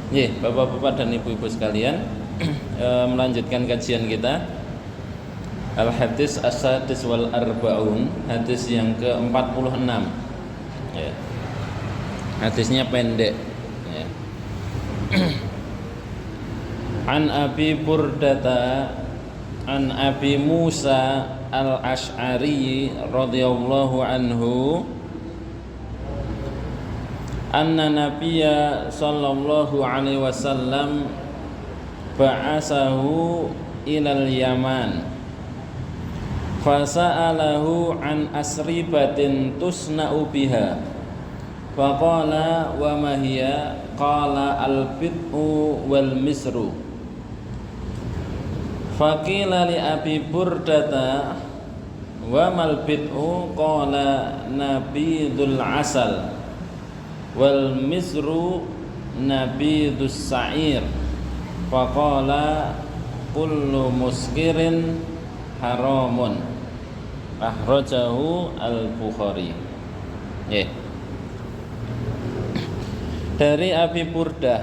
Bapak-bapak dan ibu-ibu sekalian, melanjutkan kajian kita Al-Hadis As-Sadis wal Arba'un, hadis yang ke-46. Ya. Hadisnya pendek. Ya. An Abi Burdata an Abi Musa Al-Ash'ari radhiyallahu anhu anna Nabiyya sallallahu alaihi wasallam ba'asahu ilal Yaman fasa'alahu an asribatin tusna'u biha faqala wa ma hiya qala al-bid'u wal misru faqila li Abi Burdata wa mal bid'u qala nabidul asal wal misru nabidus sa'ir faqala kullu muskirin haramun akhrajahu al-Bukhari. Dari Abi Burdah,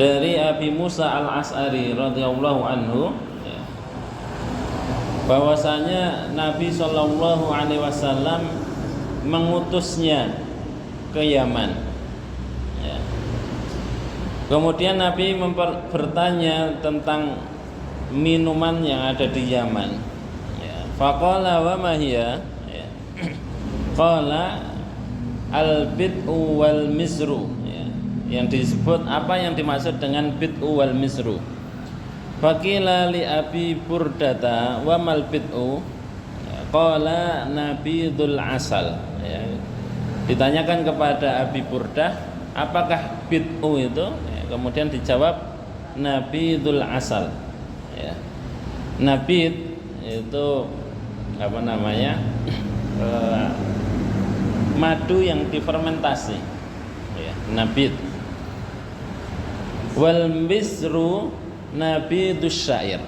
dari Abi Musa Al-Ash'ari radhiyallahu anhu, bahwasanya Nabi sallallahu alaihi wasallam mengutusnya ke Yaman. Kemudian Nabi bertanya tentang minuman yang ada di Yaman. Faqala wa ma hiya? Qala al-bid'u wal misru. Yang disebut apa yang dimaksud dengan bid'u wal misru? Faqila li Abi Burdata wa mal bid'u? Qala nabidul asal. Ditanyakan kepada Abi Burdah, apakah bid'u itu? Kemudian dijawab nabidul asal. Nabid itu apa namanya? Madu yang difermentasi. Nabid. Wal misru nabidus syair.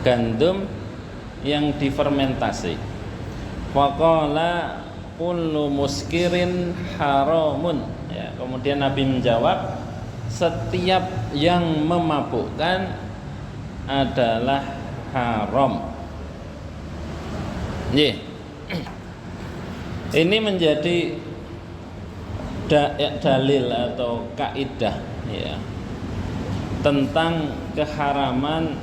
Gandum yang difermentasi. Faqala kullu muskirin haramun. Kemudian Nabi menjawab, setiap yang memabukkan adalah haram. Ini menjadi dalil atau kaidah tentang keharaman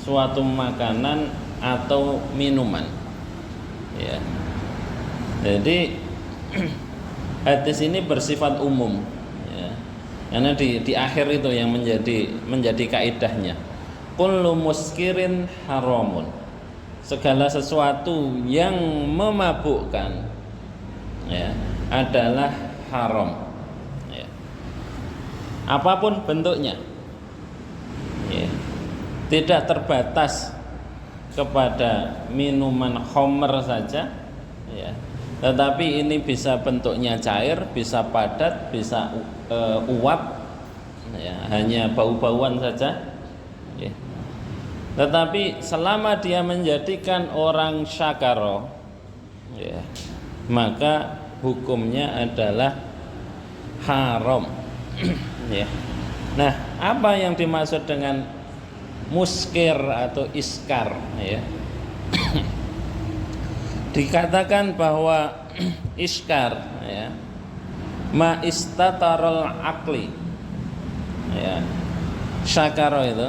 suatu makanan atau minuman. Jadi hadis ini bersifat umum, karena di akhir itu yang menjadi kaidahnya. Kullu muskirin haramun. Segala sesuatu yang memabukkan adalah haram. Apapun bentuknya. Tidak terbatas kepada minuman khamr saja, tetapi ini bisa bentuknya cair, bisa padat, bisa uap, hanya bau-bauan saja. Tetapi selama dia menjadikan orang syakaro, maka hukumnya adalah haram. Nah, apa yang dimaksud dengan muskir atau iskar? Dikatakan bahwa iskar ma istatarul akli, syakaro itu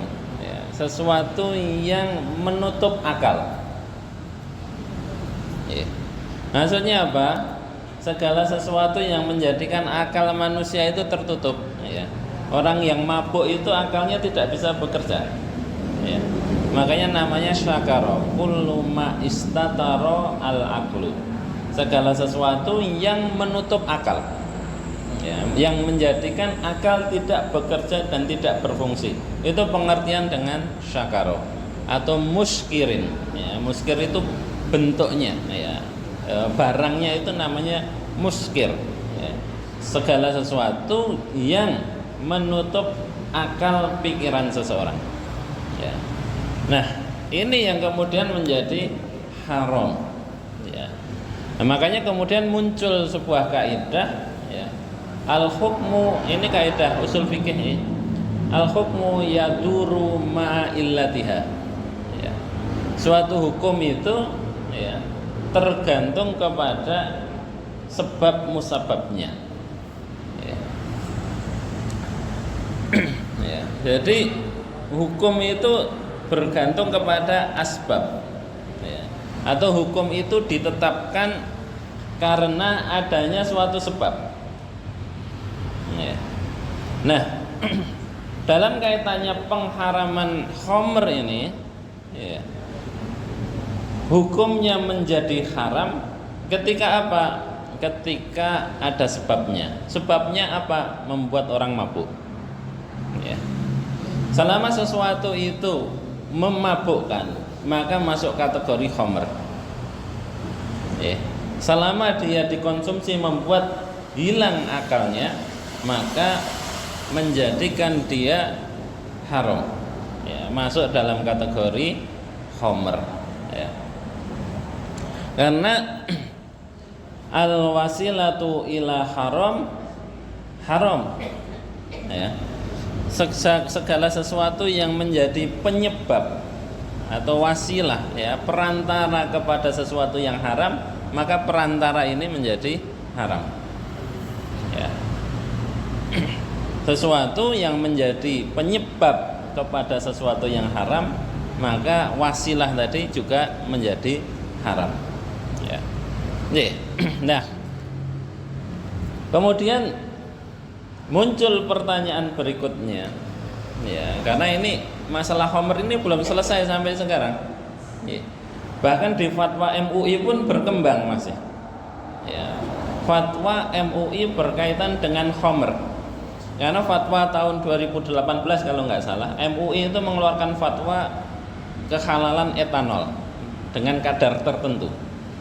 sesuatu yang menutup akal. Maksudnya apa? Segala sesuatu yang menjadikan akal manusia itu tertutup. Orang yang mabuk itu akalnya tidak bisa bekerja. Makanya namanya syakaro. Kullu ma istataro al aqlu. Segala sesuatu yang menutup akal, yang menjadikan akal tidak bekerja dan tidak berfungsi. Itu pengertian dengan syakaro atau muskirin. Muskir itu bentuknya, barangnya itu namanya muskir. Segala sesuatu yang menutup akal pikiran seseorang. Nah, ini yang kemudian menjadi haram. Nah, makanya kemudian muncul sebuah kaidah, Al hukmu ini kaidah usul fikih ini. Al hukmu yaduru ma'a illatiha. Ya. Suatu hukum itu ya tergantung kepada sebab musababnya. Ya. Ya. Jadi hukum itu bergantung kepada asbab. Ya. Atau hukum itu ditetapkan karena adanya suatu sebab. Ya. Nah, dalam kaitannya pengharaman khamr ini, ya, hukumnya menjadi haram ketika apa? Ketika ada sebabnya. Sebabnya apa? Membuat orang mabuk. Ya. Selama sesuatu itu memabukkan, maka masuk kategori khamr. Ya. Selama dia dikonsumsi membuat hilang akalnya, maka menjadikan dia haram, ya, masuk dalam kategori khamr, ya. Karena al wasilatu ila haram haram, ya. Segala sesuatu yang menjadi penyebab atau wasilah, ya, perantara kepada sesuatu yang haram, maka perantara ini menjadi haram, ya. Sesuatu yang menjadi penyebab kepada sesuatu yang haram, maka wasilah tadi juga menjadi haram, ya. Nah, kemudian muncul pertanyaan berikutnya, ya, karena ini masalah khamr ini belum selesai sampai sekarang, ya. Bahkan di fatwa MUI pun berkembang masih, ya. Fatwa MUI berkaitan dengan khamr. Karena fatwa tahun 2018 kalau nggak salah, MUI itu mengeluarkan fatwa kehalalan etanol dengan kadar tertentu.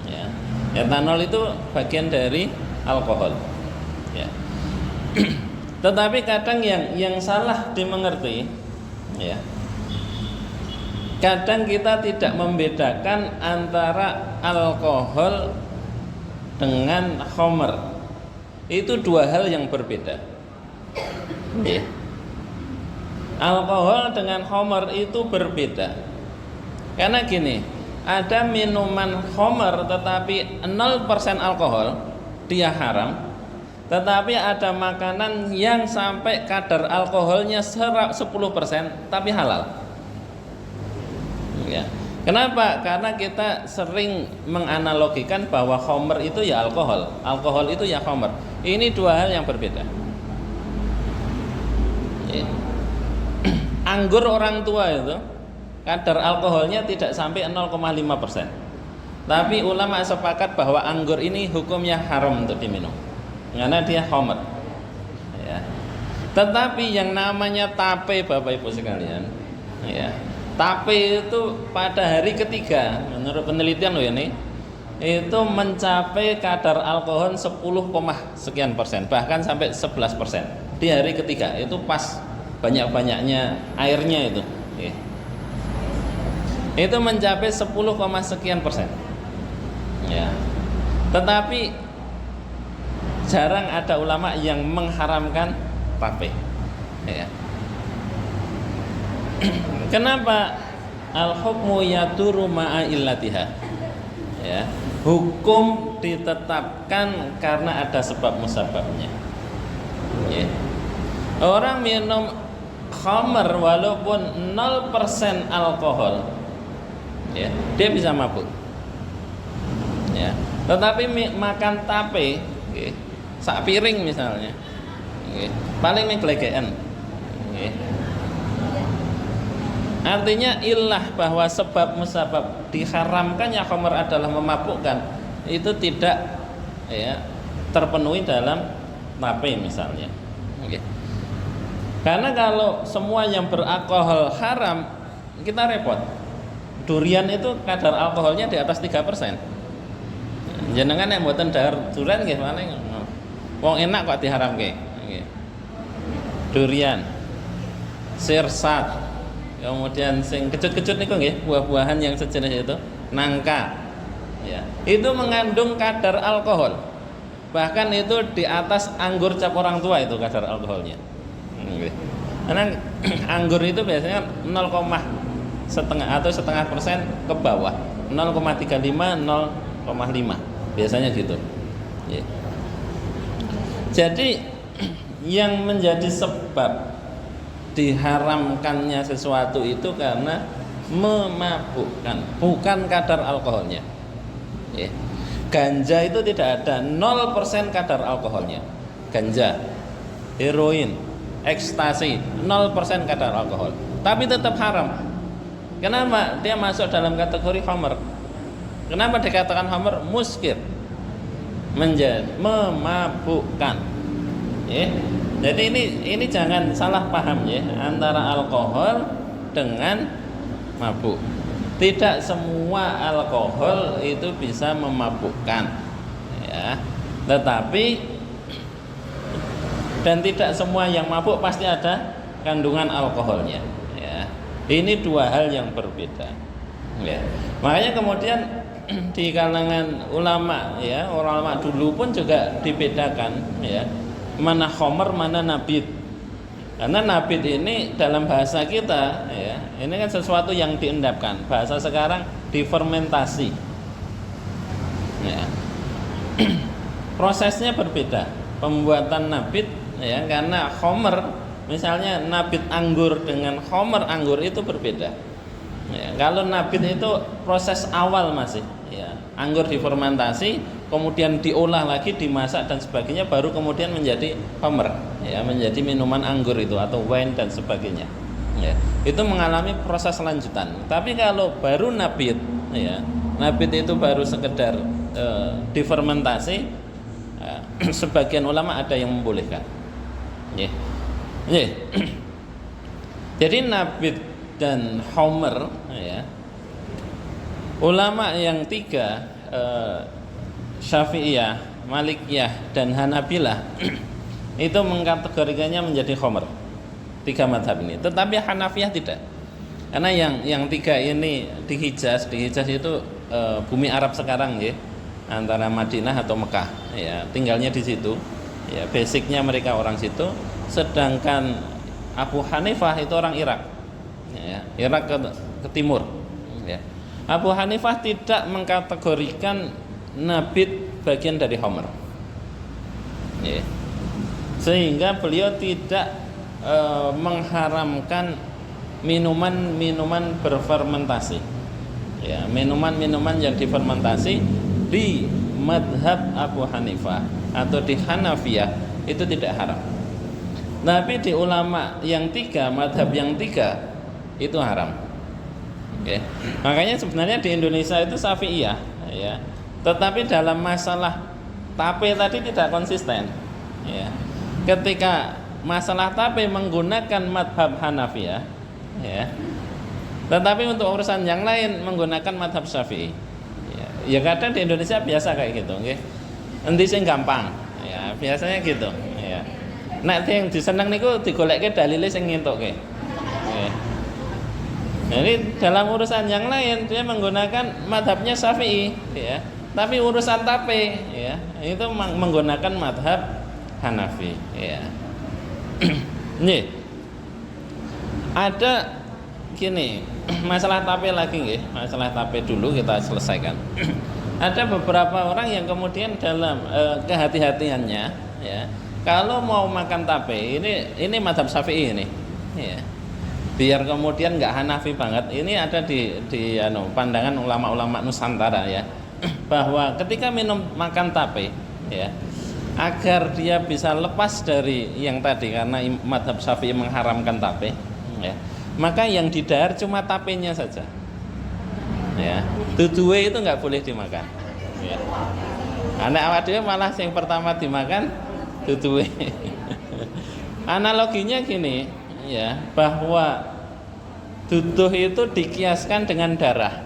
Ya. Etanol itu bagian dari alkohol. Ya. Tetapi kadang yang salah dimengerti, ya. Kadang kita tidak membedakan antara alkohol dengan khamr. Itu dua hal yang berbeda. Ya. Alkohol dengan khamr itu berbeda. Karena gini, ada minuman khamr tetapi 0% alkohol, dia haram. Tetapi ada makanan yang sampai kadar alkoholnya 10% tapi halal. Ya. Kenapa? Karena kita sering menganalogikan bahwa khamr itu ya alkohol, alkohol itu ya khamr. Ini dua hal yang berbeda. Anggur orang tua itu kadar alkoholnya tidak sampai 0,5%. Tapi ulama sepakat bahwa anggur ini hukumnya haram untuk diminum karena dia khamr, ya. Tetapi yang namanya tape, Bapak Ibu sekalian, ya, tape itu pada hari ketiga menurut penelitian loh ini, itu mencapai kadar alkohol 10, sekian %, bahkan sampai 11% di hari ketiga. Itu pas banyak-banyaknya airnya itu, ya. Itu mencapai 10, sekian %, ya. Tetapi jarang ada ulama yang mengharamkan tape, ya. Kenapa? Al hukmu yaduru ma'a illatiha, ya. Hukum ditetapkan karena ada sebab musababnya, ya. Orang minum khamr walaupun 0% alkohol, ya, dia bisa mabuk, ya. Tetapi makan tape, okay, sak piring misalnya, okay, paling meglegean, okay. Artinya ilah bahwa sebab musabab diharamkannya khamr adalah memabukkan itu tidak, ya, terpenuhi dalam tape misalnya, okay. Karena kalau semua yang beralkohol haram, kita repot. Durian itu kadar alkoholnya di atas 3%. Jenengan yang mboten dahar durian nggih paling wong enak kok diharamke. Nggih. Durian, sirsat, kemudian sing kecut-kecut niku nggih, buah-buahan yang sejenis itu, nangka. Ya. Itu mengandung kadar alkohol. bahkan itu di atas anggur cap orang tua itu kadar alkoholnya. Karena anggur itu biasanya 0,5 atau setengah persen ke bawah, 0,35 0,5 biasanya gitu. Jadi yang menjadi sebab diharamkannya sesuatu itu karena memabukkan, bukan kadar alkoholnya. Ganja itu tidak ada 0% kadar alkoholnya. Ganja, heroin, ekstasi 0% kadar alkohol, tapi tetap haram. Kenapa? Dia masuk dalam kategori khamr. Kenapa dikatakan khamr? Muskir, menjadi memabukkan. Jadi ini jangan salah paham ya antara alkohol dengan mabuk. Tidak semua alkohol itu bisa memabukkan, ya. Tetapi dan tidak semua yang mabuk pasti ada kandungan alkoholnya. Ya. Ini dua hal yang berbeda. Ya. Makanya kemudian di kalangan ulama, ya, ulama dulu pun juga dibedakan, ya, mana khamr mana nabid. Karena nabid ini dalam bahasa kita, ya, ini kan sesuatu yang diendapkan. Bahasa sekarang difermentasi. Ya. Prosesnya berbeda. Pembuatan nabid, ya, karena khamr, misalnya nabid anggur dengan khamr anggur itu berbeda. Ya, kalau nabid itu proses awal masih, ya, anggur difermentasi, kemudian diolah lagi, dimasak dan sebagainya, baru kemudian menjadi khamr, ya, menjadi minuman anggur itu atau wine dan sebagainya. Ya, itu mengalami proses lanjutan. Tapi kalau baru nabid, ya, nabid itu baru sekedar difermentasi, ya, sebagian ulama ada yang membolehkan. Ya. Ya. Jadi nabid dan khamr, ya, ulama yang tiga, Syafi'iyah, Malikiyah dan Hanabilah itu mengkategorikannya menjadi khamr. Tiga mazhab ini. Tetapi Hanafiyah tidak. Karena yang tiga ini di Hijaz itu bumi Arab sekarang, ya, antara Madinah atau Mekah, ya, tinggalnya di situ. Ya, basicnya mereka orang situ. Sedangkan Abu Hanifah itu orang Irak. Ya, Irak ke timur. Ya. Abu Hanifah tidak mengkategorikan nabid bagian dari khamr, ya. Sehingga beliau tidak mengharamkan minuman-minuman berfermentasi, ya, minuman-minuman yang difermentasi di madhab Abu Hanifah atau di Hanafiyah itu tidak haram. Tapi di ulama yang tiga, madhab yang tiga itu haram. Okay. Makanya sebenarnya di Indonesia itu Syafi'iyah, ya. Tetapi dalam masalah tape tadi tidak konsisten, ya. Ketika masalah tape menggunakan madhab Hanafiyah, ya. Tetapi untuk urusan yang lain menggunakan madhab Syafi'i. Ya kadang di Indonesia biasa kayak gitu, okay. Endi sing gampang, ya, biasanya gitu, ya. Nek yang diseneng niku digolekke dalile sing ngentukke. Okay. Jadi dalam urusan yang lain dia menggunakan madhabnya Syafi'i, ya. Tapi urusan tape, ya, itu menggunakan madhab Hanafi, ya. Nih, ada gini, masalah tape lagi, nggih. Masalah tape dulu kita selesaikan. Ada beberapa orang yang kemudian dalam kehati-hatiannya, ya, kalau mau makan tape, ini madhab Syafi'i ini, ya. Biar kemudian nggak Hanafi banget. Ini ada di pandangan ulama-ulama Nusantara, ya, bahwa ketika makan tape, ya, agar dia bisa lepas dari yang tadi karena madhab Syafi'i mengharamkan tape, ya, maka yang didahar cuma tapenya saja, ya. Duduhe itu nggak boleh dimakan, ya. Anak awak dhewe malah yang pertama dimakan duduhe. Analoginya gini, ya, bahwa duduh itu dikiaskan dengan darah.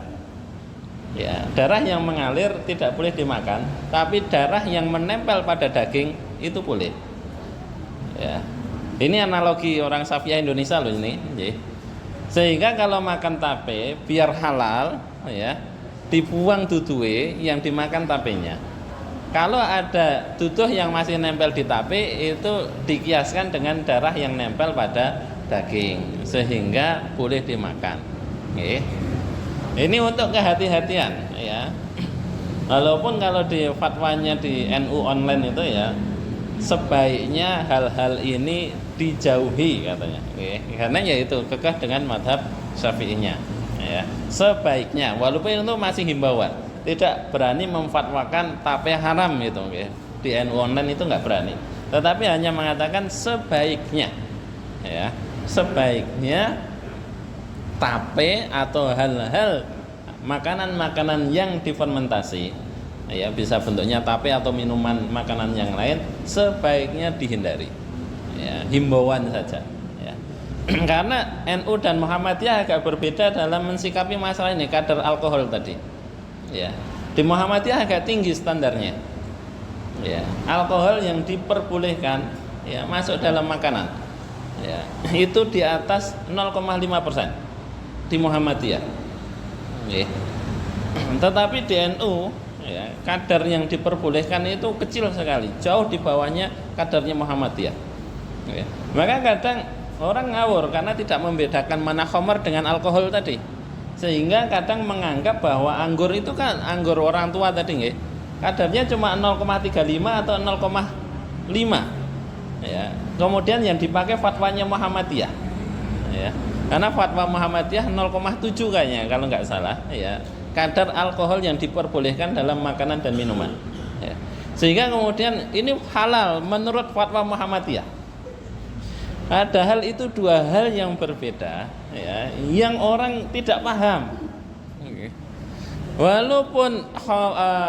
Ya, darah yang mengalir tidak boleh dimakan, tapi darah yang menempel pada daging itu boleh. Ya. Ini analogi orang Syafi'iyah Indonesia loh ini, ya. Sehingga kalau makan tape biar halal, ya, dibuang duduhe yang dimakan tapenya. Kalau ada duduh yang masih nempel di tape itu dikiaskan dengan darah yang nempel pada daging sehingga boleh dimakan. Oke. Ini untuk kehati-hatian ya. Walaupun kalau di fatwanya di NU online itu ya sebaiknya hal-hal ini dijauhi katanya. Oke. Karena yaitu kekeh dengan madhab Syafi'inya ya. Sebaiknya walaupun itu masih himbauan, tidak berani memfatwakan tape haram gitu okay. Di NU online itu nggak berani, tetapi hanya mengatakan sebaiknya ya, sebaiknya tape atau hal-hal makanan-makanan yang difermentasi ya, bisa bentuknya tape atau minuman makanan yang lain sebaiknya dihindari ya, himbauan saja ya. Karena NU dan Muhammadiyah agak berbeda dalam mensikapi masalah ini, kadar alkohol tadi ya. Di Muhammadiyah agak tinggi standarnya ya, alkohol yang diperbolehkan ya masuk dalam makanan ya, itu di atas 0,5% di Muhammadiyah ya. Tetapi di NU ya, kadar yang diperbolehkan itu kecil sekali, jauh di bawahnya kadarnya Muhammadiyah ya. Maka kadang orang ngawur karena tidak membedakan mana khamar dengan alkohol tadi, sehingga kadang menganggap bahwa anggur itu kan anggur orang tua tadi nggih, kadarnya cuma 0,35 atau 0,5 ya. Kemudian yang dipakai fatwanya Muhammadiyah ya. Karena fatwa Muhammadiyah 0,7 kayaknya kalau nggak salah ya, kadar alkohol yang diperbolehkan dalam makanan dan minuman ya. Sehingga kemudian ini halal menurut fatwa Muhammadiyah. Padahal itu dua hal yang berbeda ya, yang orang tidak paham. Walaupun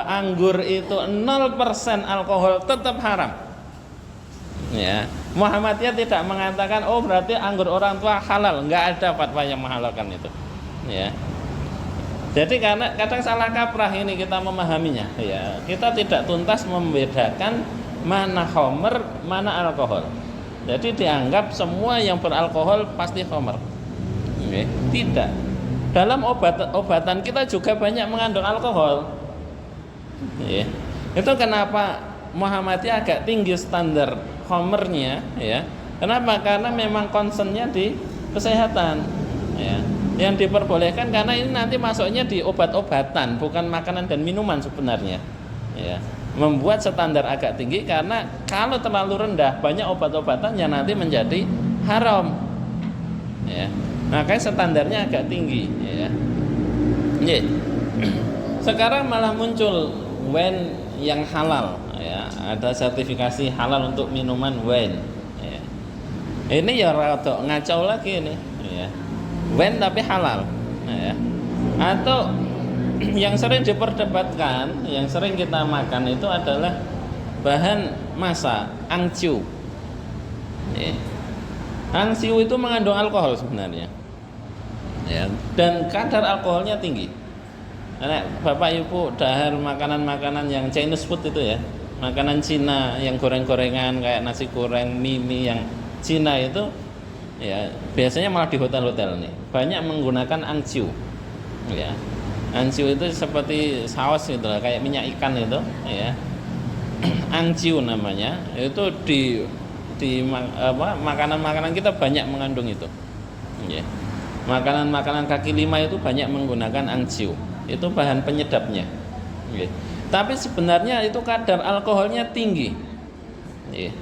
anggur itu 0% alkohol tetap haram ya. Muhammadiyah tidak mengatakan oh berarti anggur orang tua halal, nggak ada fatwa yang menghalalkan itu ya. Jadi karena kadang salah kaprah ini kita memahaminya ya, kita tidak tuntas membedakan mana khamr mana alkohol. Jadi dianggap semua yang beralkohol pasti khamr. Tidak. Dalam obatan kita juga banyak mengandung alkohol. Itu kenapa Muhammadiyah agak tinggi standar khamrnya ya. Kenapa? Karena memang concernnya di kesehatan ya. Yang diperbolehkan karena ini nanti masuknya di obat-obatan, bukan makanan dan minuman sebenarnya ya. Membuat standar agak tinggi karena kalau terlalu rendah banyak obat-obatan yang nanti menjadi haram ya. Makanya standarnya agak tinggi ya. Sekarang malah muncul wine yang halal ya, ada sertifikasi halal untuk minuman wine ya. Ini ya rada ngacau lagi ini ya. Wine tapi halal ya. Atau yang sering diperdebatkan, yang sering kita makan itu adalah bahan masak, angciu. Angciu itu mengandung alkohol sebenarnya, ya, dan kadar alkoholnya tinggi. Karena Bapak Ibu dahar makanan-makanan yang Chinese food itu ya, makanan Cina yang goreng-gorengan kayak nasi goreng, mie yang Cina itu, ya biasanya malah di hotel-hotel nih banyak menggunakan angciu, ya. Angciu itu seperti saus gitu lah, kayak minyak ikan itu ya. Angciu namanya. Itu di makanan-makanan kita banyak mengandung itu ya. Makanan-makanan kaki lima itu banyak menggunakan angciu. Itu bahan penyedapnya ya. Tapi sebenarnya itu kadar alkoholnya tinggi ya.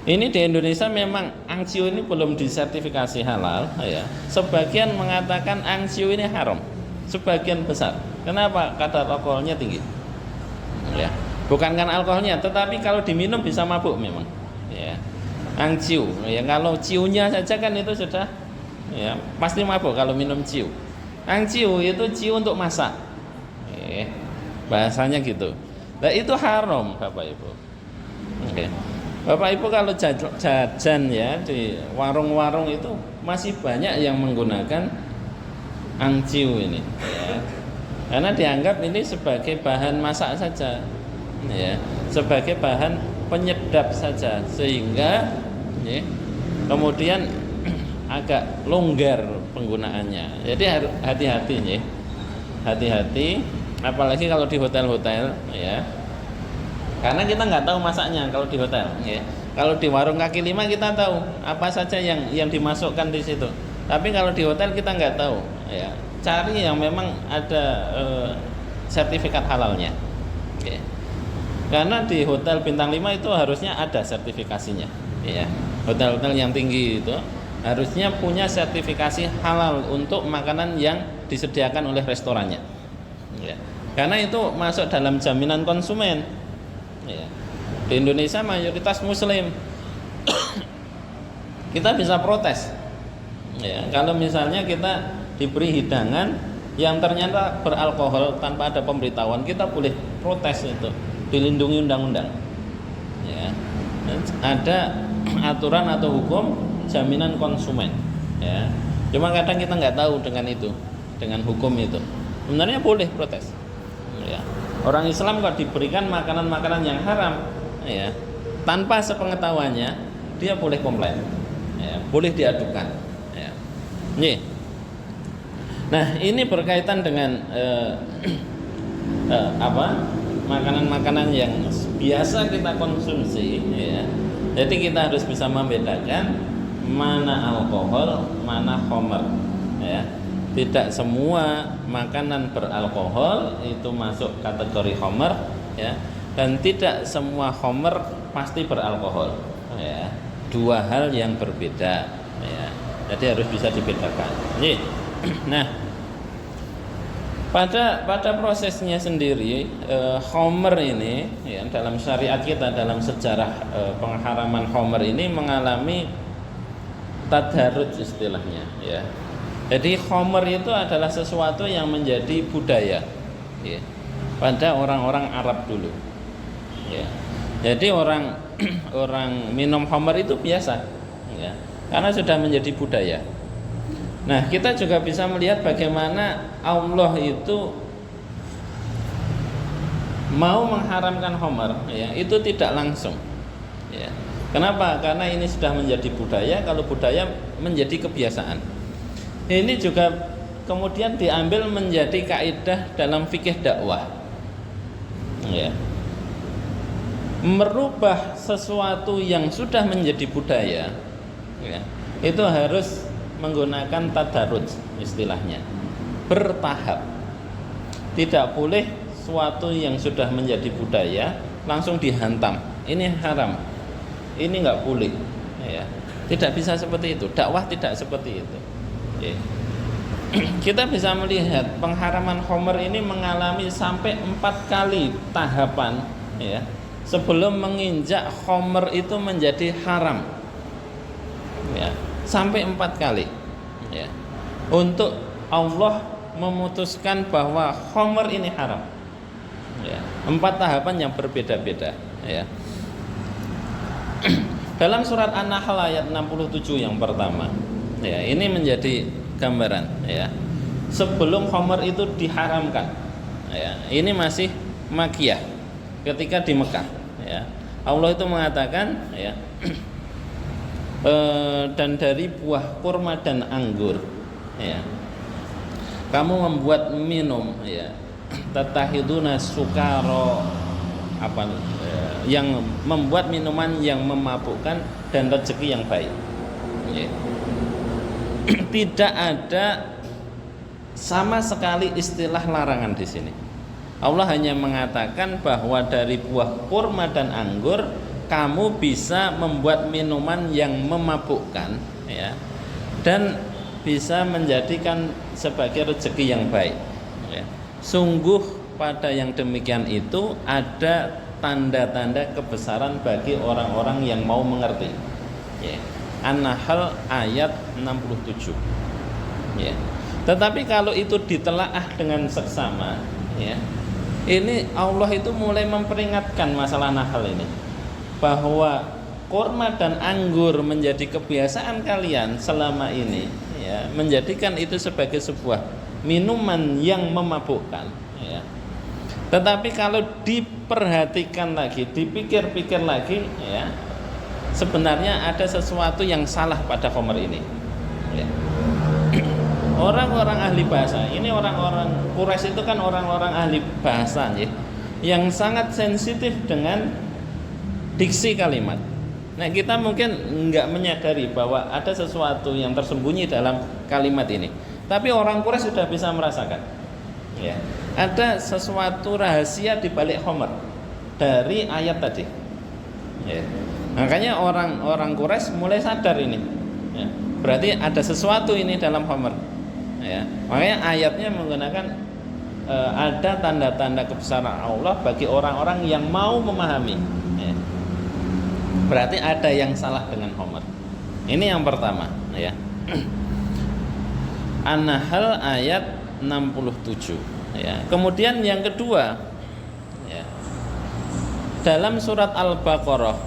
Ini di Indonesia memang angciu ini belum disertifikasi halal ya. Sebagian mengatakan angciu ini haram, sebagian besar. Kenapa? Kadar alkoholnya tinggi ya. Bukan karena alkoholnya, tetapi kalau diminum bisa mabuk memang ya. Angciu ya, kalau ciunya saja kan itu sudah ya pasti mabuk kalau minum ciu. Angciu itu ciu untuk masak bahasanya gitu. Nah itu haram Bapak Ibu. Bapak Ibu kalau jajan ya di warung-warung itu masih banyak yang menggunakan angciu ini ya. Karena dianggap ini sebagai bahan masak saja ya, sebagai bahan penyedap saja, sehingga ya, kemudian agak longgar penggunaannya. Jadi hati-hati ya, hati-hati apalagi kalau di hotel-hotel ya. Karena kita nggak tahu masaknya kalau di hotel, ya. Kalau di warung kaki lima kita tahu apa saja yang dimasukkan di situ. Tapi kalau di hotel kita nggak tahu, ya. Cari yang memang ada sertifikat halalnya. Oke. Karena di hotel bintang 5 itu harusnya ada sertifikasinya, ya. Hotel-hotel yang tinggi itu harusnya punya sertifikasi halal untuk makanan yang disediakan oleh restorannya, ya. Karena itu masuk dalam jaminan konsumen, ya. Di Indonesia mayoritas Muslim, kita bisa protes, ya. Kalau misalnya kita diberi hidangan yang ternyata beralkohol tanpa ada pemberitahuan, kita boleh protes, itu dilindungi undang-undang, ya. Ada aturan atau hukum jaminan konsumen, ya. Cuma kadang kita nggak tahu dengan itu, dengan hukum itu. Sebenarnya boleh protes, ya. Orang Islam kok diberikan makanan-makanan yang haram, ya, tanpa sepengetahuannya, dia boleh komplain, ya, boleh diadukan, ya. Nih. Nah, ini berkaitan dengan makanan-makanan yang biasa kita konsumsi, ya. Jadi kita harus bisa membedakan mana alkohol, mana khamr, ya. Tidak semua makanan beralkohol itu masuk kategori khamr, ya. Dan tidak semua khamr pasti beralkohol, ya. Dua hal yang berbeda, ya. Jadi harus bisa dibedakan. Nah, pada prosesnya sendiri, khamr ini, ya, dalam syariat kita, dalam sejarah pengharaman khamr ini mengalami tadarruj istilahnya, ya. Jadi khamr itu adalah sesuatu yang menjadi budaya, ya, pada orang-orang Arab dulu, ya. Jadi orang minum khamr itu biasa, ya, karena sudah menjadi budaya. Nah, kita juga bisa melihat bagaimana Allah itu mau mengharamkan khamr, ya, itu tidak langsung, ya. Kenapa? Karena ini sudah menjadi budaya. Kalau budaya menjadi kebiasaan. Ini juga kemudian diambil menjadi kaidah dalam fikih dakwah, ya. Merubah sesuatu yang sudah menjadi budaya, ya, itu harus menggunakan tadarruj istilahnya, bertahap. Tidak boleh sesuatu yang sudah menjadi budaya langsung dihantam. Ini haram, ini nggak boleh, ya. Tidak bisa seperti itu. Dakwah tidak seperti itu, ya. Kita bisa melihat pengharaman khamr ini mengalami sampai 4 kali tahapan, ya, sebelum menginjak khamr itu menjadi haram, ya. Sampai 4 kali, ya, untuk Allah memutuskan bahwa khamr ini haram, ya. 4 tahapan yang berbeda-beda, ya. Dalam surat An-Nahl ayat 67 yang pertama, ya, ini menjadi gambaran, ya. Sebelum khamr itu diharamkan, ya, ini masih Makkiyah, ketika di Mekah, ya, Allah itu mengatakan, ya, dan dari buah kurma dan anggur, ya, kamu membuat minum, ya, tatahiduna sukaro, yang membuat minuman yang memabukkan dan rezeki yang baik, ya. Tidak ada sama sekali istilah larangan di sini. Allah hanya mengatakan bahwa dari buah kurma dan anggur kamu bisa membuat minuman yang memabukkan, ya, dan bisa menjadikan sebagai rezeki yang baik, ya. Sungguh pada yang demikian itu ada tanda-tanda kebesaran bagi orang-orang yang mau mengerti, ya. An-Nahl ayat 67, ya. Tetapi kalau itu ditelaah dengan seksama, ya, ini Allah itu mulai memperingatkan masalah Nahl ini, bahwa kurma dan anggur menjadi kebiasaan kalian selama ini, ya, menjadikan itu sebagai sebuah minuman yang memabukkan, ya. Tetapi kalau diperhatikan lagi, dipikir-pikir lagi, ya, sebenarnya ada sesuatu yang salah pada khamr ini, ya. Orang-orang ahli bahasa, ini orang-orang Quraisy itu kan orang-orang ahli bahasa, ya. yang sangat sensitif dengan diksi kalimat. Nah, kita mungkin nggak menyadari bahwa ada sesuatu yang tersembunyi dalam kalimat ini. Tapi orang Quraisy sudah bisa merasakan. Ya, ada sesuatu rahasia di balik Homer dari ayat tadi. Ya. Makanya orang Quraisy mulai sadar ini. Ya. Berarti ada sesuatu ini dalam Homer. Ya. Makanya ayatnya menggunakan ada tanda-tanda kebesaran Allah bagi orang-orang yang mau memahami. Ya. Berarti ada yang salah dengan Homer. Ini yang pertama, ya. An-Nahl ayat 67, ya. Kemudian yang kedua, ya. Dalam surat Al-Baqarah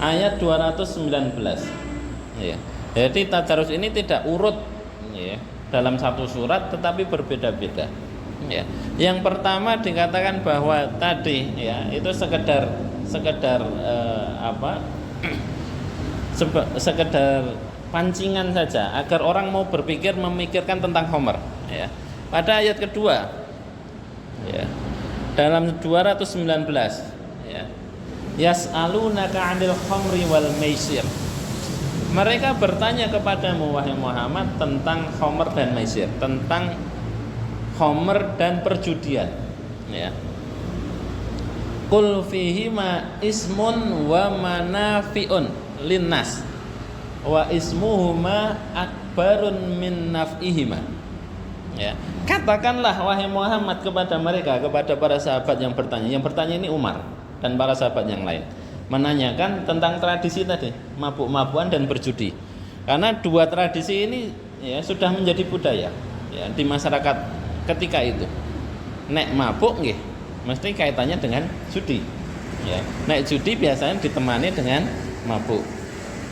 ayat 219, ya. Jadi tadarus ini tidak urut, ya, dalam satu surat tetapi berbeda-beda. Ya. Yang pertama dikatakan bahwa tadi, ya, itu sekedar sekedar pancingan saja agar orang mau memikirkan tentang Homer, ya. Pada ayat kedua, ya, dalam 219, ya, yas'alunaka 'anil khamri wal maisir. Mereka bertanya kepadamu wahai Muhammad tentang Homer dan maisir, tentang Homer dan perjudian, ya. Qul fihima ismun wa manafi'un linnas wa ismuhuma akbarun min naf'ihima. Ya. Katakanlah wahai Muhammad kepada mereka, kepada para sahabat yang bertanya. Yang bertanya ini Umar dan para sahabat yang lain. Menanyakan tentang tradisi tadi, mabuk-mabukan dan berjudi. Karena dua tradisi ini, ya, sudah menjadi budaya, ya, di masyarakat ketika itu. Nek mabuk nggih mesti kaitannya dengan judi, ya. Nek judi biasanya ditemani dengan mabuk.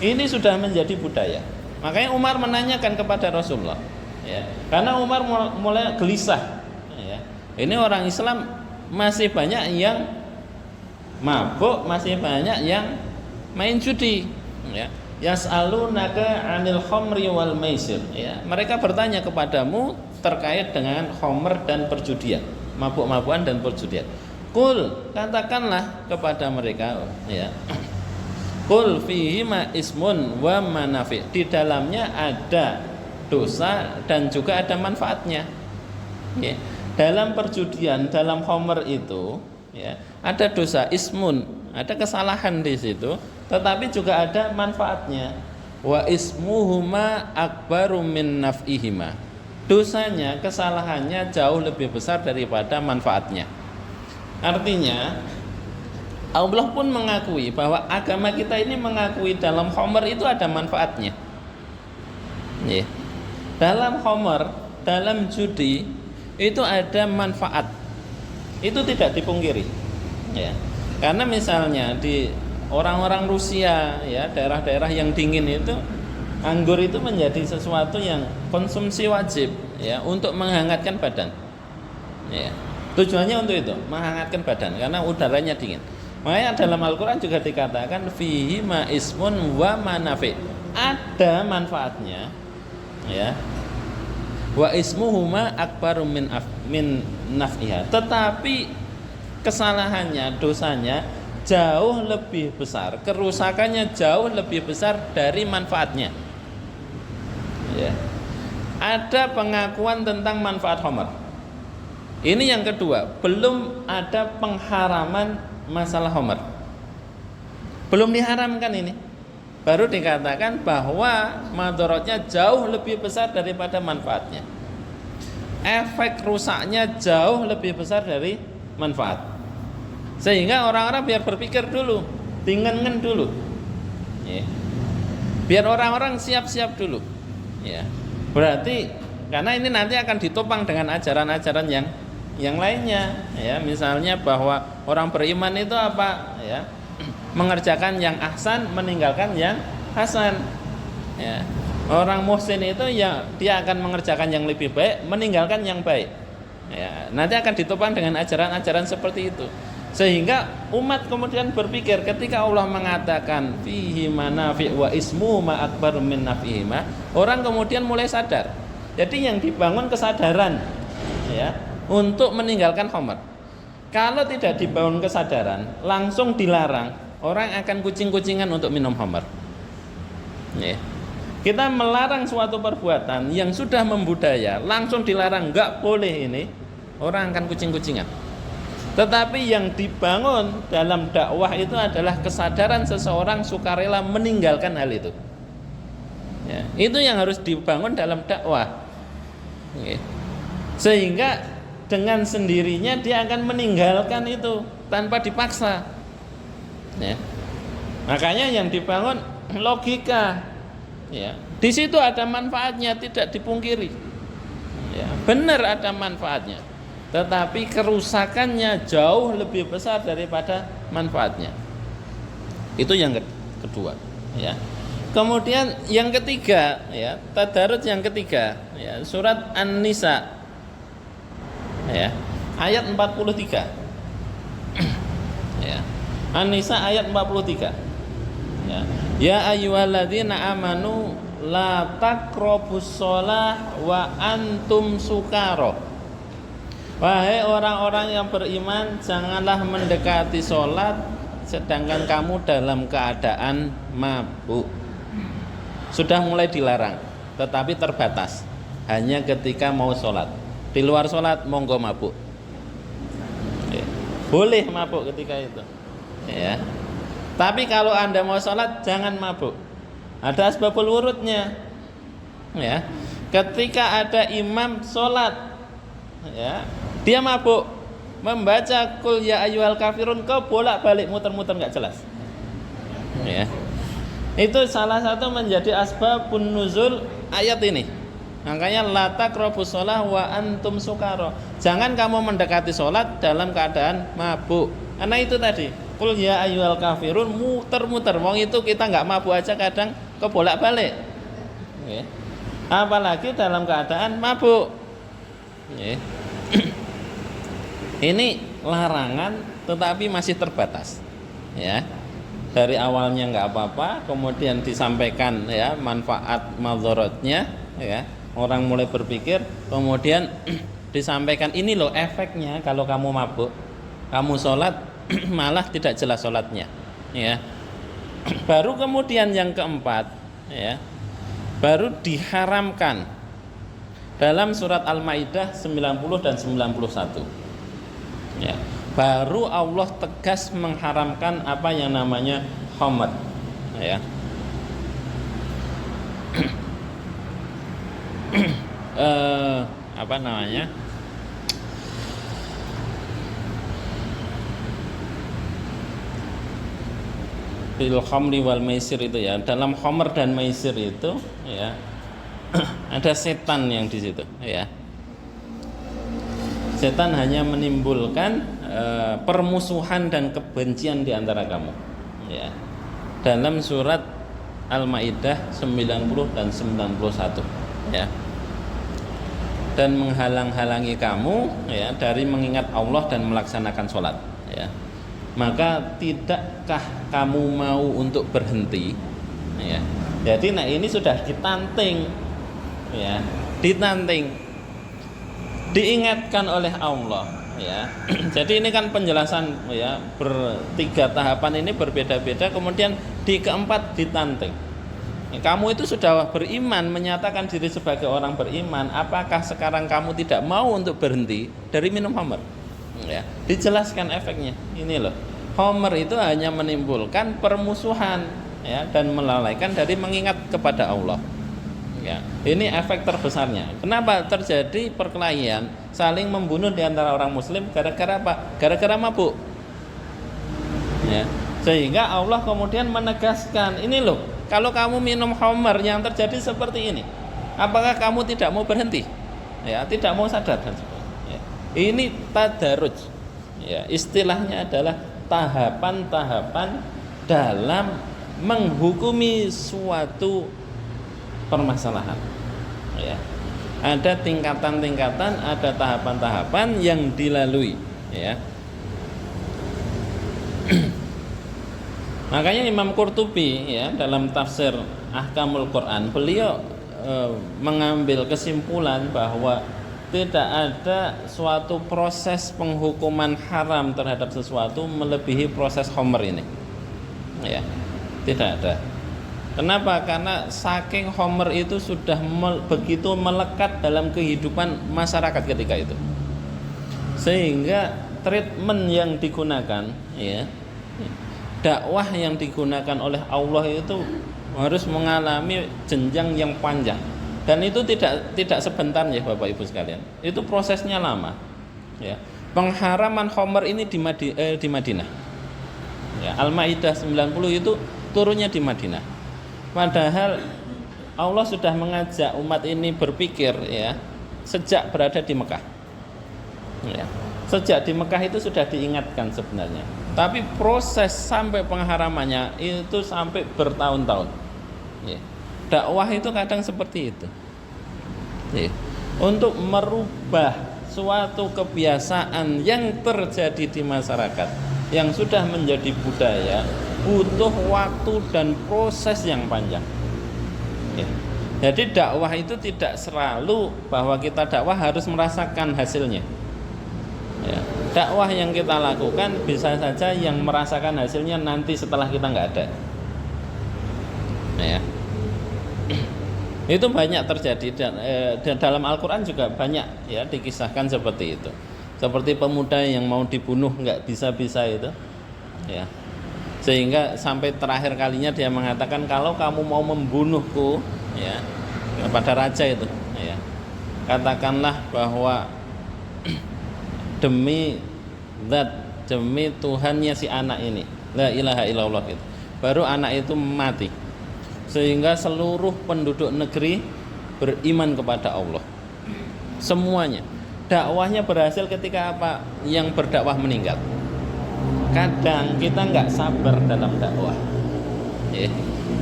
Ini sudah menjadi budaya. Makanya Umar menanyakan kepada Rasulullah, ya. Karena Umar mulai gelisah, ya. Ini orang Islam masih banyak yang mabuk, masih banyak yang main judi, ya. Yas'alunaka 'anil khamri wal maisir, ya. Mereka bertanya kepadamu terkait dengan khamr dan perjudian, mabuk-mabukan dan perjudian. Qul, katakanlah kepada mereka, ya. Qul fihi ma ismun wa manafi'. Di dalamnya ada dosa dan juga ada manfaatnya. Ya. Dalam perjudian, dalam khamr itu, ya, ada dosa ismun, ada kesalahan di situ, tetapi juga ada manfaatnya. Wa ismuhuma akbaru min naf'ihima. Dosanya, kesalahannya jauh lebih besar daripada manfaatnya. Artinya Allah pun mengakui bahwa agama kita ini mengakui dalam khamr itu ada manfaatnya, ya. Dalam khamr, dalam judi itu ada manfaat, itu tidak dipungkiri, ya. Karena misalnya di orang-orang Rusia, ya, daerah-daerah yang dingin itu, anggur itu menjadi sesuatu yang konsumsi wajib, ya, untuk menghangatkan badan, ya. Tujuannya untuk itu, menghangatkan badan karena udaranya dingin. Makanya dalam Al-Quran juga dikatakan fihi ma ismun wa manafi'. Ada manfaatnya, ya. Wa ismuhuma akbaru min naf'iha. Tetapi kesalahannya, dosanya jauh lebih besar, kerusakannya jauh lebih besar dari manfaatnya. Ya. Ada pengakuan tentang manfaat khamr. Ini yang kedua, belum ada pengharaman masalah khamr. Belum diharamkan ini. Baru dikatakan bahwa madharatnya jauh lebih besar daripada manfaatnya. Efek rusaknya jauh lebih besar dari manfaat. Sehingga orang-orang biar berpikir dulu, tingan-ngen dulu. Ya. Biar orang-orang siap-siap dulu. Ya. Berarti karena ini nanti akan ditopang dengan ajaran-ajaran yang lainnya, ya. Misalnya bahwa orang beriman itu apa, ya? Mengerjakan yang ahsan, meninggalkan yang hasan, ya. Orang muhsin itu ya dia akan mengerjakan yang lebih baik, meninggalkan yang baik, ya. Nanti akan ditopang dengan ajaran-ajaran seperti itu. Sehingga umat kemudian berpikir ketika Allah mengatakan fihi manafi' wa ismu ma akbar min naf'ihima, orang kemudian mulai sadar. Jadi yang dibangun kesadaran, ya, untuk meninggalkan khamr. Kalau tidak dibangun kesadaran, langsung dilarang, orang akan kucing-kucingan untuk minum khamar. Ya. Kita melarang suatu perbuatan yang sudah membudaya, langsung dilarang, nggak boleh ini, orang akan kucing-kucingan. Tetapi yang dibangun dalam dakwah itu adalah kesadaran seseorang sukarela meninggalkan hal itu. Ya, itu yang harus dibangun dalam dakwah. Ya. Sehingga dengan sendirinya dia akan meninggalkan itu tanpa dipaksa. Ya. Makanya yang dibangun logika. Ya. Di situ ada manfaatnya, tidak dipungkiri. Ya. Benar ada manfaatnya. Tetapi kerusakannya jauh lebih besar daripada manfaatnya. Itu yang kedua. Ya. Kemudian yang ketiga, ya, tadarus yang ketiga, ya, surat An-Nisa. Ya, ayat 43. Ya. An-Nisa ayat 43. Ya ayyuhalladzina amanu la taqrabus shalah wa antum sukara. Wahai orang-orang yang beriman, janganlah mendekati sholat sedangkan kamu dalam keadaan mabuk. Sudah mulai dilarang, tetapi terbatas. Hanya ketika mau sholat. Di luar sholat monggo mabuk. Ya. Boleh mabuk ketika itu. Ya. Tapi kalau Anda mau sholat jangan mabuk. Ada asbabul wurudnya. Ya. Ketika ada imam sholat, ya, dia mabuk, membaca qul ya ayyuhal kafirun, kau bolak-balik muter-muter nggak jelas. Ya. Itu salah satu menjadi asbabun nuzul ayat ini. Makanya la taqrabus shalah wa antum sukara. Jangan kamu mendekati sholat dalam keadaan mabuk. Karena itu tadi, qul ya ayyuhal kafirun, muter-muter. Wong itu kita nggak mabuk aja kadang kebolak-balik. Ya. Apalagi dalam keadaan mabuk. Ya. Ini larangan tetapi masih terbatas. Ya. Dari awalnya nggak apa-apa, kemudian disampaikan ya manfaat madharatnya, ya. Orang mulai berpikir, kemudian disampaikan ini loh efeknya kalau kamu mabuk, kamu sholat malah tidak jelas sholatnya, ya. Baru kemudian yang keempat, ya, baru diharamkan dalam surat Al-Maidah 90 dan 91. Ya. Baru Allah tegas mengharamkan apa yang namanya khamr, ya. Apa namanya? Fil khamri wal maisir itu ya. Dalam khamr dan maisir itu ya ada setan yang di situ, ya. Setan hanya menimbulkan permusuhan dan kebencian di antara kamu, ya. Dalam surat Al-Maidah 90 dan 91, ya. Dan menghalang-halangi kamu, ya, dari mengingat Allah dan melaksanakan sholat, ya. Maka tidakkah kamu mau untuk berhenti, ya. Jadi nah ini sudah ditanting, ya, ditanting, diingatkan oleh Allah, ya. Jadi ini kan penjelasan, ya, bertiga tahapan ini berbeda-beda, kemudian di keempat ditanting. Kamu itu sudah beriman, menyatakan diri sebagai orang beriman, apakah sekarang kamu tidak mau untuk berhenti dari minum khamr? Ya, dijelaskan efeknya. Ini loh, khamr itu hanya menimbulkan permusuhan, ya, dan melalaikan dari mengingat kepada Allah. Ya, ini efek terbesarnya. Kenapa terjadi perkelahian, saling membunuh di antara orang Muslim gara-gara apa? Gara-gara mabuk. Ya, sehingga Allah kemudian menegaskan, ini loh, kalau kamu minum khamr yang terjadi seperti ini, apakah kamu tidak mau berhenti? Ya, tidak mau sadar dan sebagainya. Ya. Ini tadarruj. Ya, istilahnya adalah tahapan-tahapan dalam menghukumi suatu permasalahan. Ya. Ada tingkatan-tingkatan, ada tahapan-tahapan yang dilalui, ya. Makanya Imam Qurtubi, ya, dalam tafsir Ahkamul Quran, beliau mengambil kesimpulan bahwa tidak ada suatu proses penghukuman haram terhadap sesuatu melebihi proses homer ini. Ya, tidak ada. Kenapa? Karena saking homer itu sudah begitu melekat dalam kehidupan masyarakat ketika itu, sehingga treatment yang digunakan, ya, dakwah yang digunakan oleh Allah itu harus mengalami jenjang yang panjang. Dan itu tidak sebentar ya Bapak Ibu sekalian. Itu prosesnya lama. Ya. Pengharaman homer ini di Madinah. Ya, Al-Maidah 90 itu turunnya di Madinah. Padahal Allah sudah mengajak umat ini berpikir ya sejak berada di Mekah. Ya. Sejak di Mekah itu sudah diingatkan sebenarnya. Tapi proses sampai pengharamannya itu sampai bertahun-tahun. Ya. Dakwah itu kadang seperti itu. Ya. Untuk merubah suatu kebiasaan yang terjadi di masyarakat yang sudah menjadi budaya butuh waktu dan proses yang panjang. Ya. Jadi dakwah itu tidak selalu bahwa kita dakwah harus merasakan hasilnya. Ya. Dakwah yang kita lakukan bisa saja yang merasakan hasilnya nanti setelah kita nggak ada. Ya. Itu banyak terjadi dan dalam Al-Quran juga banyak ya dikisahkan seperti itu. Seperti pemuda yang mau dibunuh nggak bisa-bisa itu, ya. Sehingga sampai terakhir kalinya dia mengatakan kalau kamu mau membunuhku, ya, kepada raja itu, ya, katakanlah bahwa demi Tuhannya si anak ini, la ilaha illallah gitu. Baru anak itu mati. Sehingga seluruh penduduk negeri beriman kepada Allah. Semuanya. Dakwahnya berhasil ketika apa? Yang berdakwah meninggal. Kadang kita nggak sabar dalam dakwah. Ya.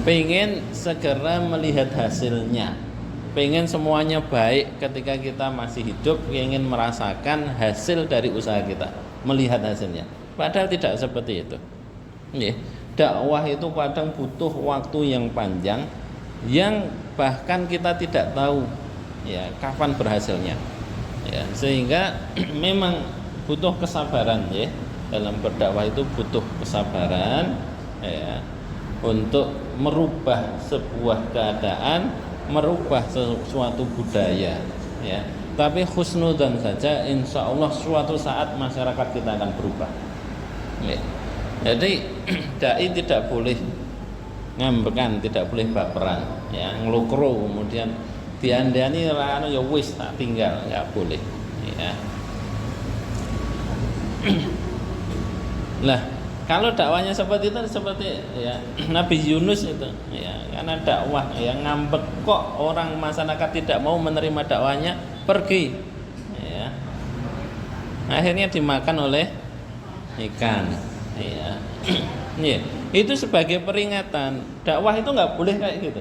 Pengen segera melihat hasilnya. Pengen semuanya baik ketika kita masih hidup. Pengen merasakan hasil dari usaha kita. Melihat hasilnya. Padahal tidak seperti itu. Ya. Dakwah itu kadang butuh waktu yang panjang yang bahkan kita tidak tahu ya kapan berhasilnya ya, sehingga memang butuh kesabaran ya, dalam berdakwah itu butuh kesabaran ya, untuk merubah sebuah keadaan, merubah sesuatu budaya ya. Tapi husnudzan saja insya Allah suatu saat masyarakat kita akan berubah ya. Jadi dai tidak boleh ngambekan, tidak boleh baperan, ya, ngelukro kemudian diandani rano ya wis tak tinggal, nggak boleh, ya. Lah kalau dakwahnya seperti itu seperti ya Nabi Yunus itu, ya, karena dakwah yang ngambek kok orang masyarakat tidak mau menerima dakwahnya pergi, ya. Akhirnya dimakan oleh ikan. Ya. Ya, itu sebagai peringatan. Dakwah itu nggak boleh kayak gitu.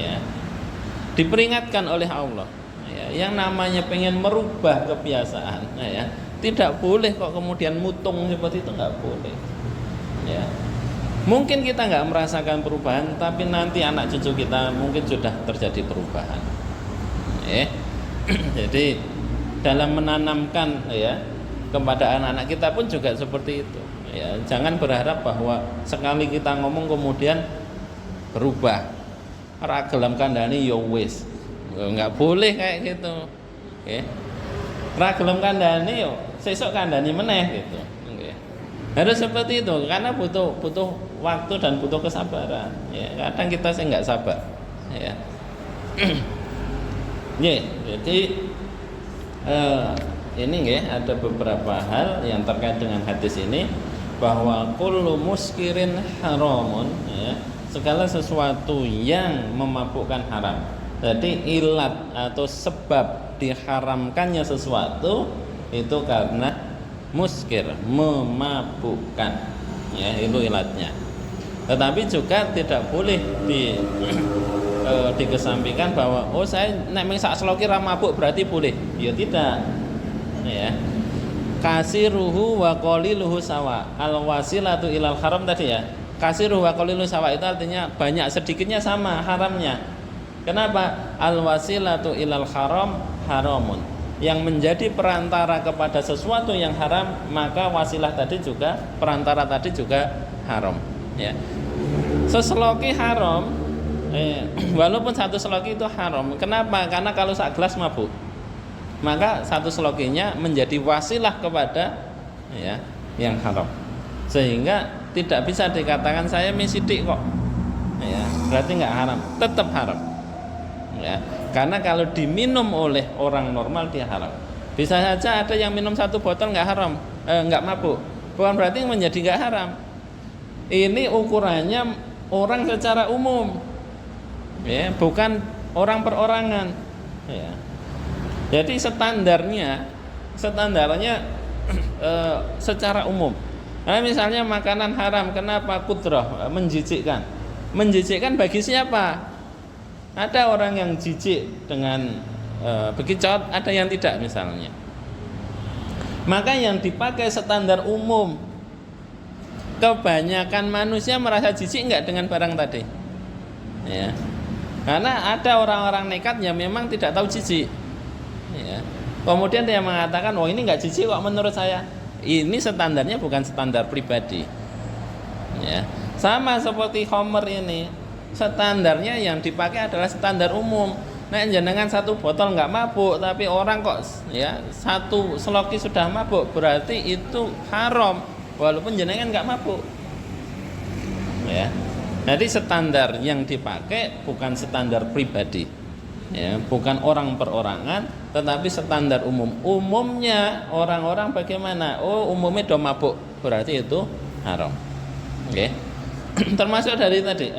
Ya. Diperingatkan oleh Allah. Ya, yang namanya pengen merubah kebiasaan, ya, tidak boleh kok kemudian mutung seperti itu, nggak boleh. Ya. Mungkin kita nggak merasakan perubahan, tapi nanti anak cucu kita mungkin sudah terjadi perubahan. Ya. Jadi dalam menanamkan ya kepada anak-anak kita pun juga seperti itu. Ya, jangan berharap bahwa sekali kita ngomong kemudian berubah. Ora gelem kandhani ya wis. Enggak boleh kayak gitu. Nggih. Ora gelem kandhani yo sesuk kandhani meneh gitu. Nggih. Harus seperti itu karena butuh waktu dan butuh kesabaran. Ya, kadang kita sih enggak sabar. Ya. Nggih, jadi ini nggih ada beberapa hal yang terkait dengan hadis ini, bahwa kullu muskirin haramun ya, segala sesuatu yang memabukkan haram. Jadi ilat atau sebab diharamkannya sesuatu itu karena muskir, memabukkan ya, itu ilatnya. Tetapi juga tidak boleh dikesampingkan bahwa oh saya nek mung sak sloki ra mabuk berarti boleh. Ya tidak. Ya. Kasiruhu wa qaliluhu sawa. Al wasilatu ilal haram tadi ya. Kasiruhu wa qaliluhu sawa itu artinya banyak sedikitnya sama haramnya. Kenapa? Al wasilatu ilal haram haramun. Yang menjadi perantara kepada sesuatu yang haram, maka wasilah tadi juga, perantara tadi juga haram, ya. Seseloki haram, walaupun satu seloki itu haram. Kenapa? Karena kalau sak gelas mabuk, maka satu selokinya menjadi wasilah kepada, ya, yang haram. Sehingga tidak bisa dikatakan saya misidik kok, ya, berarti nggak haram, tetap haram, ya. Karena kalau diminum oleh orang normal dia haram. Bisa saja ada yang minum satu botol nggak haram, nggak mabuk, bukan berarti menjadi nggak haram. Ini ukurannya orang secara umum, ya, bukan orang perorangan, ya. Jadi standarnya secara umum. Nah, misalnya makanan haram, kenapa kudrah, menjijikkan? Menjijikkan bagi siapa? Ada orang yang jijik dengan bekicot, ada yang tidak misalnya. Maka yang dipakai standar umum. Kebanyakan manusia merasa jijik enggak dengan barang tadi, ya. Karena ada orang-orang nekat yang memang tidak tahu jijik, ya. Kemudian dia mengatakan, oh ini enggak jijik kok menurut saya. Ini standarnya bukan standar pribadi, ya. Sama seperti Homer ini, standarnya yang dipakai adalah standar umum. Nah, jenengan satu botol nggak mabuk, tapi orang kok, ya, satu seloki sudah mabuk, berarti itu haram, walaupun jenengan nggak mabuk, ya. Jadi standar yang dipakai bukan standar pribadi, ya, bukan orang perorangan, tetapi standar umum. Umumnya orang-orang bagaimana? Oh, umumnya do mabuk, berarti itu haram. Oke. Termasuk dari tadi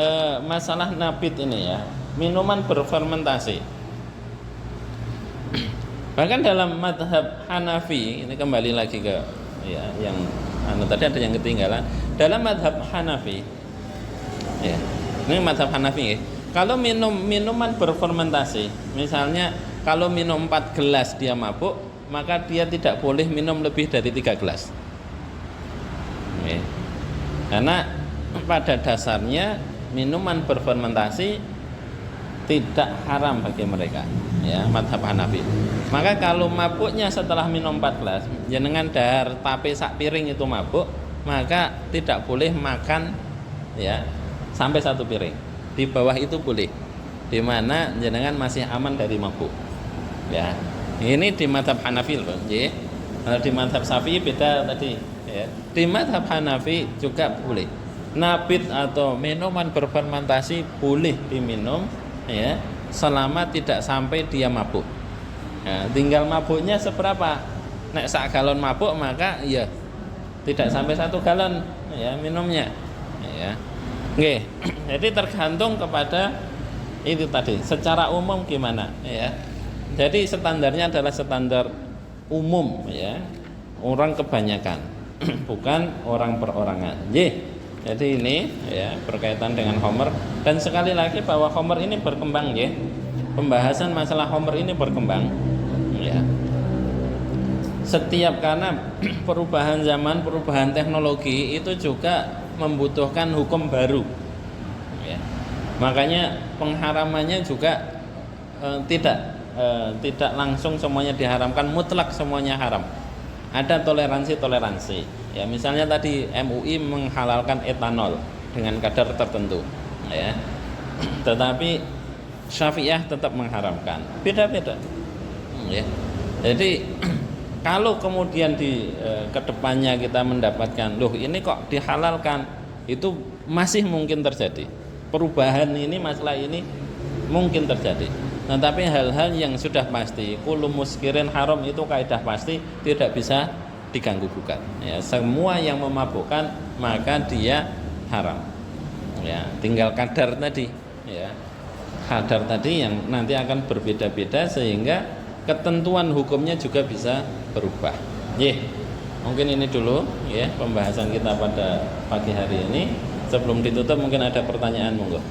masalah nabit ini, ya, minuman berfermentasi. Bahkan dalam madhab Hanafi, ini kembali lagi ke, ya, yang tadi ada yang ketinggalan. Dalam madhab Hanafi, ya, ini madhab Hanafi, ya. Kalau minuman berfermentasi, misalnya kalau minum 4 gelas dia mabuk, maka dia tidak boleh minum lebih dari 3 gelas, ya. Karena pada dasarnya minuman berfermentasi tidak haram bagi mereka, ya, madhab Hanafi. Maka kalau mabuknya setelah minum 4 gelas, jenengan dahar tape sak piring itu mabuk, maka tidak boleh makan, ya, sampai 1 piring. Di bawah itu boleh, di mana jenengan masih aman dari mabuk, ya. Ini di madhab Hanafi loh, ya. Kalau di madhab Syafi'i beda tadi, ya. Di madhab Hanafi juga boleh. Nabit atau minuman berfermentasi boleh diminum, ya, selama tidak sampai dia mabuk. Ya, tinggal mabuknya seberapa. Nek sak galon mabuk, maka ya tidak sampai 1 galon, ya, minumnya, ya. Oke. Jadi tergantung kepada itu tadi. Secara umum gimana, ya. Jadi standarnya adalah standar umum, ya, orang kebanyakan, bukan orang perorangan. Jadi ini, ya, berkaitan dengan Homer. Dan sekali lagi bahwa Homer ini berkembang, ya. Pembahasan masalah Homer ini berkembang, ya. Setiap, karena perubahan zaman, perubahan teknologi itu juga membutuhkan hukum baru, ya. Makanya pengharamannya juga tidak langsung semuanya diharamkan, mutlak semuanya haram. Ada toleransi, ya. Misalnya tadi MUI menghalalkan etanol dengan kadar tertentu, ya. Tetapi Syafi'iyah tetap mengharamkan, beda-beda, ya. Jadi kalau kemudian di kedepannya kita mendapatkan, loh ini kok dihalalkan, itu masih mungkin terjadi perubahan ini, masalah ini mungkin terjadi. Nah, tapi hal-hal yang sudah pasti, kullu muskirin haram, itu kaidah pasti tidak bisa diganggu gugat, ya. Semua yang memabukkan maka dia haram, ya. Tinggal kadar tadi, ya, kadar tadi yang nanti akan berbeda-beda sehingga ketentuan hukumnya juga bisa berubah. Mungkin ini dulu, ya, pembahasan kita pada pagi hari ini. Sebelum ditutup mungkin ada pertanyaan, monggo.